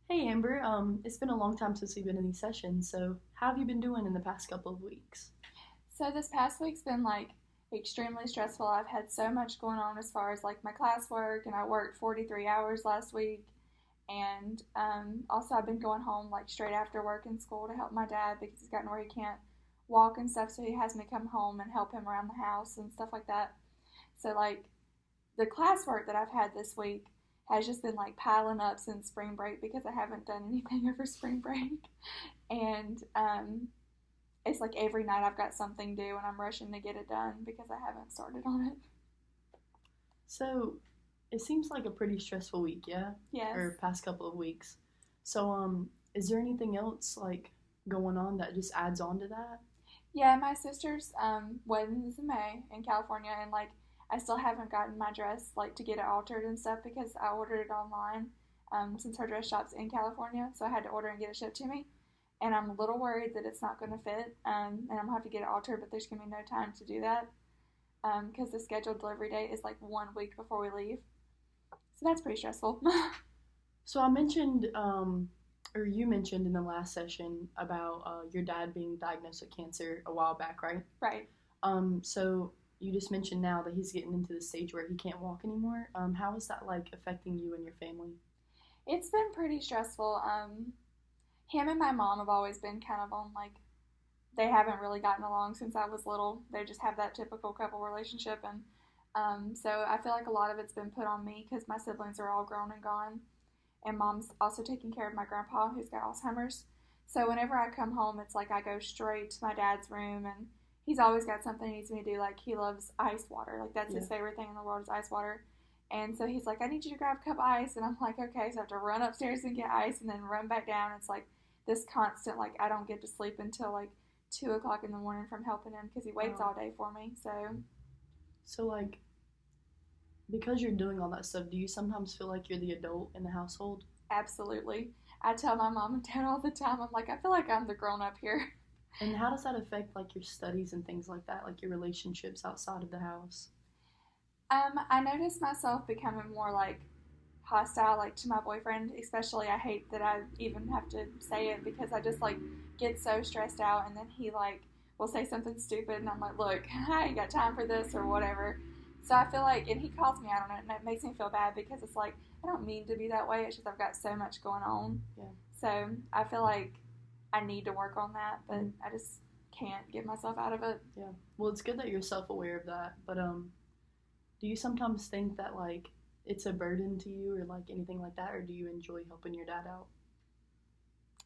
Hey Amber, it's been a long time since we've been in these sessions, so how have you been doing in the past couple of weeks? So this past week's been like extremely stressful. I've had so much going on as far as like my classwork, and I worked 43 hours last week. And also, I've been going home like straight after work in school to help my dad because he's gotten where he can't walk and stuff. So he has me come home and help him around the house and stuff like that. So, like, the classwork that I've had this week has just been like piling up since spring break because I haven't done anything over spring break. And it's like every night I've got something due and I'm rushing to get it done because I haven't started on it. So, it seems like a pretty stressful week, yeah? Yes. Or past couple of weeks. So, is there anything else like going on that just adds on to that? Yeah, my sister's wedding is in May in California, and like I still haven't gotten my dress like to get it altered and stuff because I ordered it online. Since her dress shop's in California, so I had to order and get it shipped to me. And I'm a little worried that it's not going to fit, and I'm gonna have to get it altered. But there's gonna be no time to do that because the scheduled delivery date is like 1 week before we leave. So that's pretty stressful. So, I mentioned, or you mentioned in the last session about your dad being diagnosed with cancer a while back, right? Right. So you just mentioned now that he's getting into the stage where he can't walk anymore. How is that like affecting you and your family? It's been pretty stressful. Him and my mom have always been kind of on like they haven't really gotten along since I was little. They just have that typical couple relationship, and so I feel like a lot of it's been put on me because my siblings are all grown and gone, and mom's also taking care of my grandpa who's got Alzheimer's. So whenever I come home, it's like I go straight to my dad's room, and he's always got something he needs me to do. Like he loves ice water, like that's Yeah. his favorite thing in the world is ice water. And so he's like, I need you to grab a cup of ice. And I'm like, okay. So I have to run upstairs and get ice and then run back down. It's like this constant, like, I don't get to sleep until like 2 o'clock in the morning from helping him because he waits Oh. all day for me. So, So like because you're doing all that stuff, do you sometimes feel like you're the adult in the household? absolutely. I tell my mom and dad all the time, I'm like, I feel like I'm the grown up here. And how does that affect like your studies and things like that, like your relationships outside of the house? I noticed myself becoming more like hostile, like to my boyfriend, especially. I hate that I even have to say it because I just like get so stressed out, and then he like will say something stupid, and I'm like, look, I ain't got time for this or whatever. So I feel like, and he calls me out on it, and it makes me feel bad because it's like I don't mean to be that way. It's just I've got so much going on. Yeah. So I feel like I need to work on that, but Mhm. I just can't get myself out of it. Yeah. Well, it's good that you're self-aware of that, but do you sometimes think that like it's a burden to you or like anything like that, or do you enjoy helping your dad out?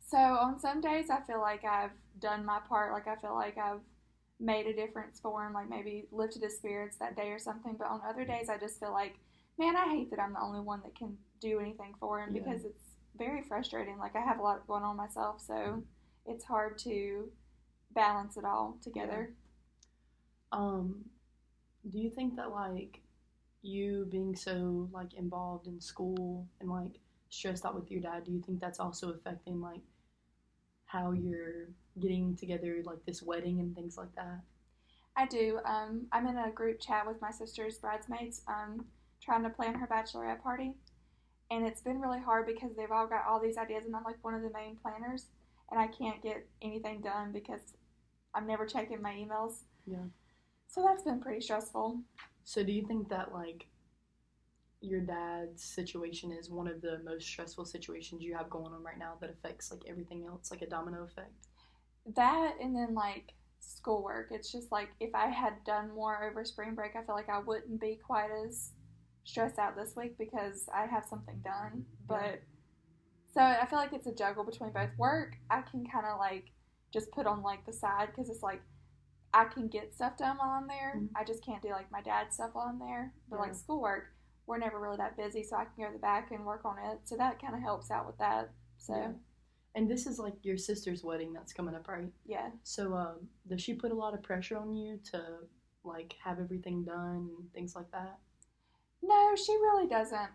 So on some days, I feel like I've done my part. Like I feel like I've made a difference for him, like maybe lifted his spirits that day or something. But on other days, I just feel like, man, I hate that I'm the only one that can do anything for him Yeah. because it's very frustrating. Like I have a lot going on myself, so it's hard to balance it all Yeah. together. Um, do you think that like you being so like involved in school and like stressed out with your dad, do you think that's also affecting like how you're getting together like this wedding and things like that? I do. I'm in a group chat with my sister's bridesmaids, trying to plan her bachelorette party, and it's been really hard because they've all got all these ideas, and I'm like one of the main planners, and I can't get anything done because I'm never checking my emails. Yeah. So that's been pretty stressful. So do you think that like your dad's situation is one of the most stressful situations you have going on right now that affects like everything else, like a domino effect? That and then like schoolwork. It's just like if I had done more over spring break, I feel like I wouldn't be quite as stressed out this week because I have something done. Yeah. But so I feel like it's a juggle between both work. I can kind of like just put on like the side because it's like I can get stuff done while I'm there. Mhm. I just can't do like my dad's stuff while I'm there. But Yeah. like schoolwork, we're never really that busy, so I can go to the back and work on it. So that kind of helps out with that. Yeah. So And this is like your sister's wedding that's coming up, right? yeah. So does she put a lot of pressure on you to like have everything done and things like that? No, she really doesn't.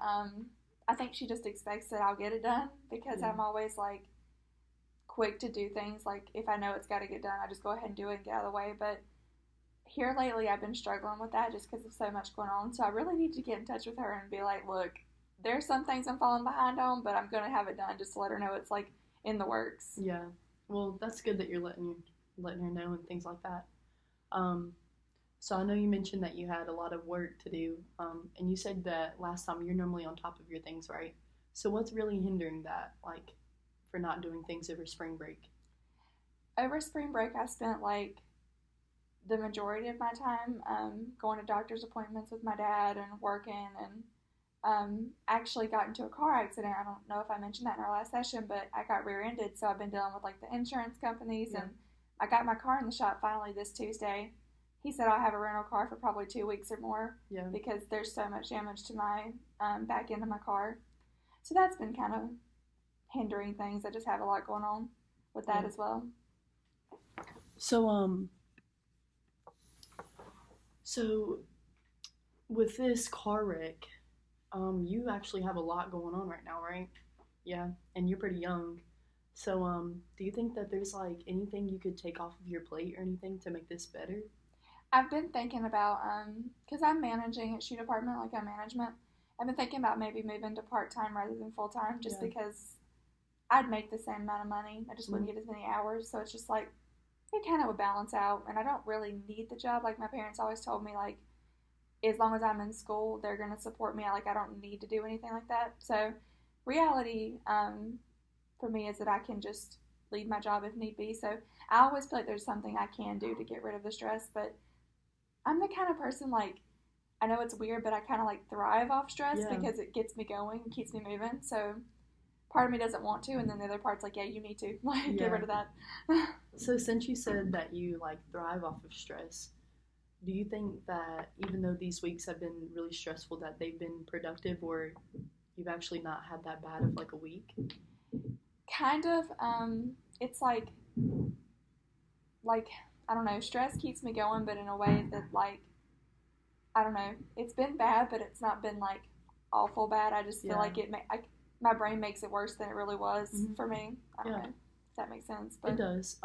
I think she just expects that I'll get it done because Yeah. I'm always like quick to do things. Like if I know it's got to get done, I just go ahead and do it and get out of the way. But here lately, I've been struggling with that just because of so much going on. So I really need to get in touch with her and be like, look, there's some things I'm falling behind on, but I'm gonna have it done just to let her know it's like in the works. Yeah. Well, that's good that you're letting her know and things like that. Um, so I know you mentioned that you had a lot of work to do, and you said that last time you're normally on top of your things, right? So what's really hindering that, like, for not doing things over spring break? Over spring break, I spent like the majority of my time going to doctor's appointments with my dad and working and actually got into a car accident. I don't know if I mentioned that in our last session, but I got rear-ended, so I've been dealing with like the insurance companies, Yeah. and I got my car in the shop finally this Tuesday. He said I'll have a rental car for probably 2 weeks or more Yeah. because there's so much damage to my back end of my car. So that's been kind of hindering things. I just have a lot going on with that Yeah. as well. So so with this car wreck, you actually have a lot going on right now, right? Yeah, and you're pretty young. So do you think that there's like anything you could take off of your plate or anything to make this better? I've been thinking about because I'm managing at shoe department, like I'm management. I've been thinking about maybe moving to part time rather than full time, just Yeah. because I'd make the same amount of money. I just wouldn't Mhm. get as many hours, so it's just like it kind of would balance out. And I don't really need the job. Like my parents always told me, like as long as I'm in school, they're gonna support me. Like I don't need to do anything like that. So reality for me is that I can just leave my job if need be. So I always feel like there's something I can do to get rid of the stress, but I'm the kind of person like I know it's weird, but I kind of like thrive off stress Yeah. because it gets me going and keeps me moving. So part of me doesn't want to, and then the other part's like, yeah, you need to like get Yeah. rid of that. So since you said that you like thrive off of stress, do you think that even though these weeks have been really stressful, that they've been productive, or you've actually not had that bad of like a week? Kind of. It's like I don't know. Stress keeps me going, but in a way that like I don't know. It's been bad, but it's not been like awful bad. I just feel Yeah. like my brain makes it worse than it really was Mhm. for me. I don't Yeah. know if that makes sense, It but does.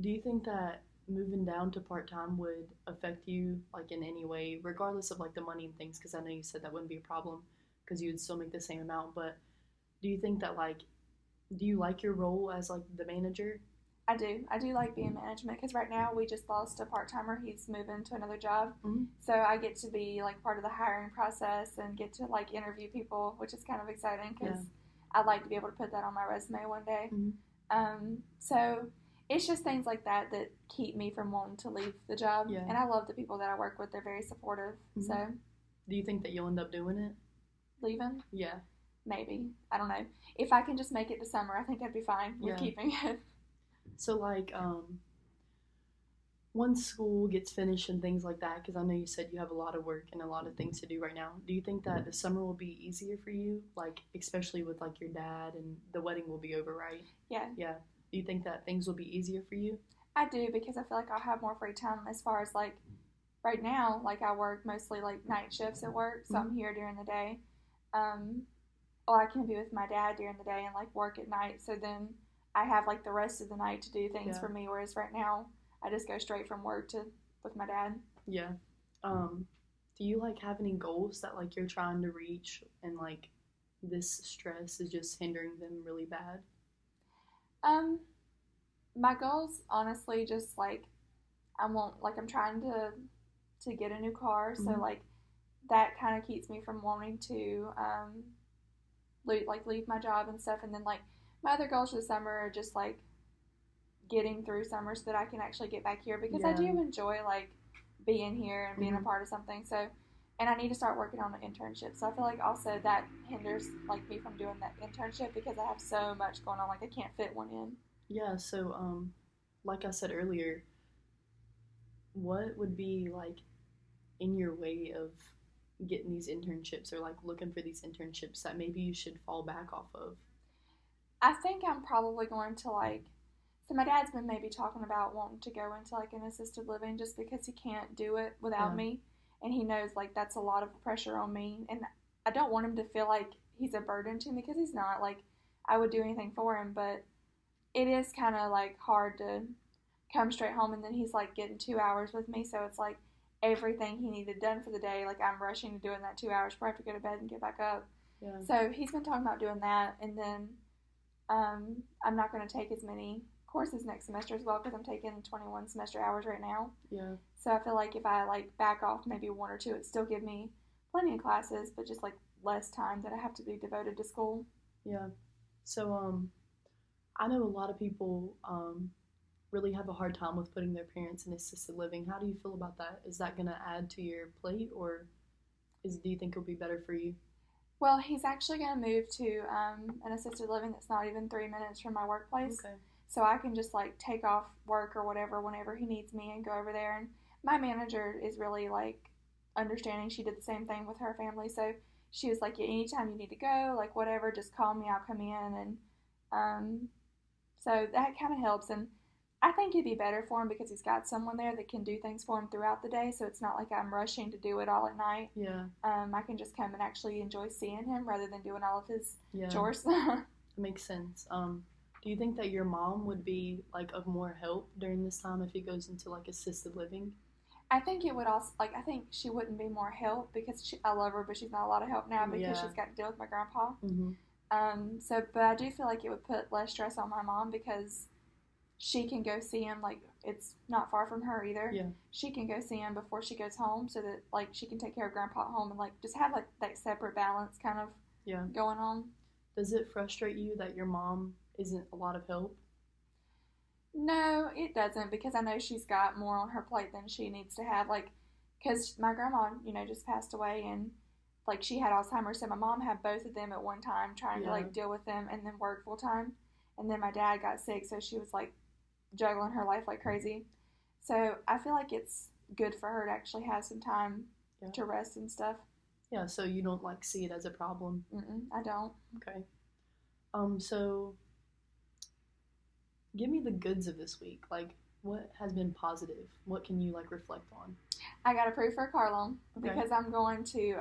Do you think that moving down to part time would affect you like in any way, regardless of like the money and things? Because I know you said that wouldn't be a problem because you would still make the same amount. But do you think that like, do you like your role as like the manager? I do. I do like being management because right now we just lost a part timer. He's moving to another job. Mm-hmm. So I get to be like part of the hiring process and get to like interview people, which is kind of exciting because I'd like to be able to put that on my resume one day. Mm-hmm. So it's just things like that that keep me from wanting to leave the job. Yeah. And I love the people that I work with. They're very supportive. Mhm. So Do you think that you'll end up doing it? leaving, Yeah. maybe. I don't know. If I can just make it to summer, I think I'd be fine with Yeah. keeping it. So like, once school gets finished and things like that, because I know you said you have a lot of work and a lot of things to do right now. Do you think that the summer will be easier for you, like especially with like your dad and the wedding will be over, right? Yeah. Yeah. Do you think that things will be easier for you? I do because I feel like I'll have more free time as far as like right now, like I work mostly like night shifts at work, so I'm here during the day. Um, or I can be with my dad during the day and like work at night. So then I have like the rest of the night to do things Yeah. for me. Whereas right now, I just go straight from work to with my dad. Yeah. Do you like have any goals that like you're trying to reach and like this stress is just hindering them really bad? Um, my goals, honestly, just like I'm trying to get a new car, so Mhm. like that kind of keeps me from wanting to leave my job and stuff. And then like my other goals for the summer are just like getting through summer so that I can actually get back here because I Yeah. do enjoy like being here and being a Mhm. part of something. So, and I need to start working on an internship. So I feel like also that hinders like me from doing that internship because I have so much going on. Like I can't fit one in. Yeah, so like I said earlier, what would be like in your way of getting these internships or like looking for these internships that maybe you should fall back off of? I think I'm probably going to like. So my dad's been maybe talking about wanting to go into like an assisted living just because he can't do it without Yeah. me, and he knows like that's a lot of pressure on me, and I don't want him to feel like he's a burden to me because he's not. Like I would do anything for him, but it is kind of like hard to come straight home and then he's like getting 2 hours with me, so it's like everything he needed done for the day, like I'm rushing to do in that 2 hours before I have to go to bed and get back up. Yeah. So he's been talking about doing that, and then I'm not going to take as many courses next semester as well because I'm taking 21 semester hours right now. Yeah. So I feel like if I like back off maybe one or two, it still give me plenty of classes, but just like less time that I have to be devoted to school. Yeah. So I know a lot of people really have a hard time with putting their parents in assisted living. How do you feel about that? Is that going to add to your plate, or do you think it'll be better for you? Well, he's actually going to move to an assisted living that's not even 3 minutes from my workplace. Okay. So I can just like take off work or whatever whenever he needs me and go over there. And my manager is really like understanding. She did the same thing with her family. So she was like, yeah, anytime you need to go, like whatever, just call me, I'll come in. And so that kind of helps. And I think it'd be better for him because he's got someone there that can do things for him throughout the day. So it's not like I'm rushing to do it all at night. Yeah. I can just come and actually enjoy seeing him rather than doing all of his Yeah. chores. That makes sense. Do you think that your mom would be like of more help during this time if he goes into like assisted living? I think it would also, like, I think she wouldn't be more help because I love her, but she's not a lot of help now because Yeah. she's got to deal with my grandpa. Mm-hmm. But I do feel like it would put less stress on my mom because she can go see him, like, it's not far from her either. Yeah. She can go see him before she goes home so that, like, she can take care of grandpa at home and, like, just have, like, that separate balance kind of Yeah. going on. Does it frustrate you that your mom isn't a lot of help? No, it doesn't because I know she's got more on her plate than she needs to have. Like, because my grandma, just passed away and like she had Alzheimer's, so my mom had both of them at one time trying to Yeah. like deal with them and then work full time. And then my dad got sick, so she was like juggling her life like crazy. So I feel like it's good for her to actually have some time Yeah. to rest and stuff. Yeah, so you don't like see it as a problem. I don't. Okay. So give me the goods of this week. Like, what has been positive? What can you like reflect on? I got approved for a car loan Okay. because I'm going to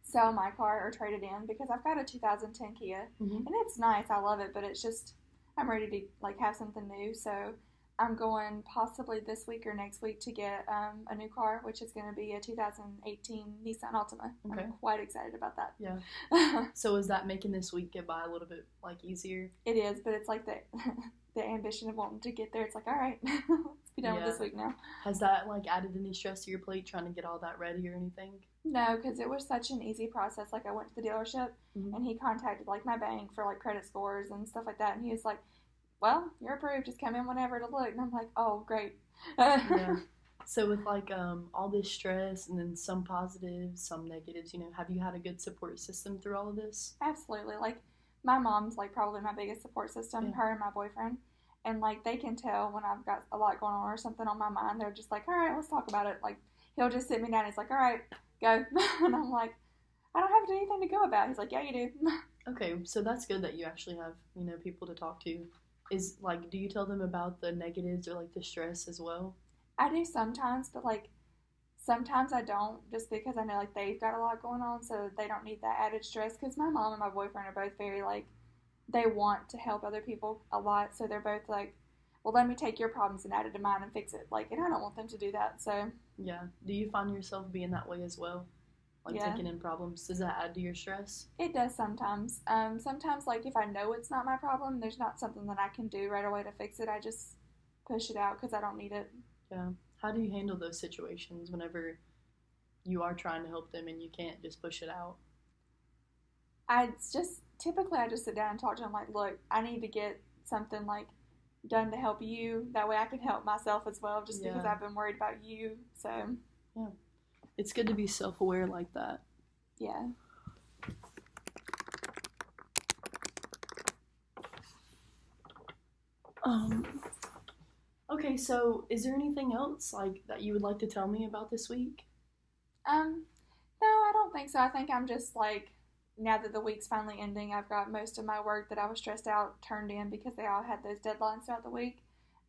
sell my car or trade it in because I've got a 2010 Kia Mm-hmm. and it's nice. I love it, but it's just I'm ready to like have something new. So I'm going possibly this week or next week to get a new car, which is going to be a 2018 Nissan Altima. Okay. I'm quite excited about that. Yeah. So is that making this week get by a little bit like easier? It is, but it's like the the ambition of wanting to get there. It's like, all right, let's be done with Yeah. this week now. Has that like added any stress to your plate trying to get all that ready or anything? No, because it was such an easy process. Like I went to the dealership Mhm. and he contacted like my bank for like credit scores and stuff like that, and he was like, "Well, you're approved. Just come in whenever to look." And I'm like, "Oh, great." Yeah. So with like all this stress and then some positives, some negatives, have you had a good support system through all of this? Absolutely. Like my mom's like probably my biggest support system. Yeah. Her and my boyfriend, and like they can tell when I've got a lot going on or something on my mind. They're just like, "All right, let's talk about it." Like he'll just sit me down. He's like, "All right, go," and I'm like, "I don't have anything to go about." He's like, "Yeah, you do." Okay, so that's good that you actually have, people to talk to. Is like, do you tell them about the negatives or like the stress as well? I do sometimes, but like sometimes I don't, just because I know like they've got a lot going on, so they don't need that added stress. Because my mom and my boyfriend are both very like they want to help other people a lot, so they're both like, well, let me take your problems and add it to mine and fix it. Like, and I don't want them to do that, so Yeah. Do you find yourself being that way as well? Like Yeah. taking in problems? Does that add to your stress? it does sometimes. Sometimes like if I know it's not my problem, there's not something that I can do right away to fix it. I just push it out because I don't need it. Yeah. How do you handle those situations whenever you are trying to help them and you can't just push it out? I just sit down and talk to them like, look, I need to get something like done to help you. That way I can help myself as well, just because Yeah. I've been worried about you. So It's good to be self-aware like that. yeah. Okay, so is there anything else like that you would like to tell me about this week? No, I don't think so. I think I'm just like, now that the week's finally ending, I've got most of my work that I was stressed out turned in because they all had those deadlines throughout the week.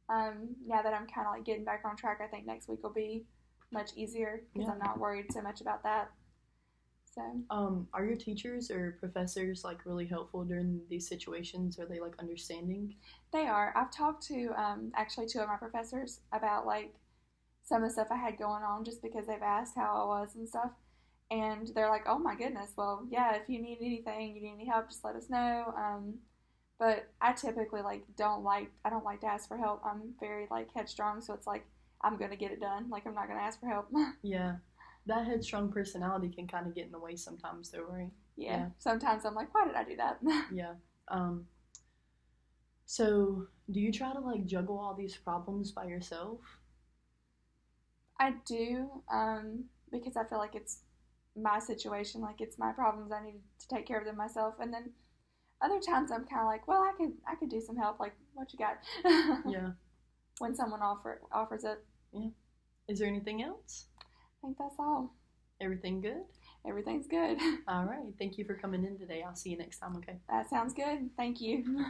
Now that I'm kind of like getting back on track, I think next week will be much easier because Yeah. I'm not worried so much about that. So Are your teachers or professors like really helpful during these situations? Are they like understanding? they are. I've talked to actually two of my professors about like some of the stuff I had going on just because they've asked how I was and stuff. And they're like, oh my goodness, well, yeah, if you need anything, you need any help, just let us know. But I typically I don't like to ask for help. I'm very like headstrong, so it's like I'm gonna get it done. Like I'm not gonna ask for help. Yeah. That headstrong personality can kind of get in the way sometimes, though, right? Yeah. Yeah. Sometimes I'm like, why did I do that? Yeah. Um, so do you try to like juggle all these problems by yourself? I do, because I feel like it's my situation, like it's my problems. I need to take care of them myself. And then other times I'm kind of like, well, I could do some help. Like, what you got? Yeah. When someone offers it. Yeah. Is there anything else? I think that's all. Everything good? Everything's good. All right. Thank you for coming in today. I'll see you next time, okay? That sounds good. Thank you.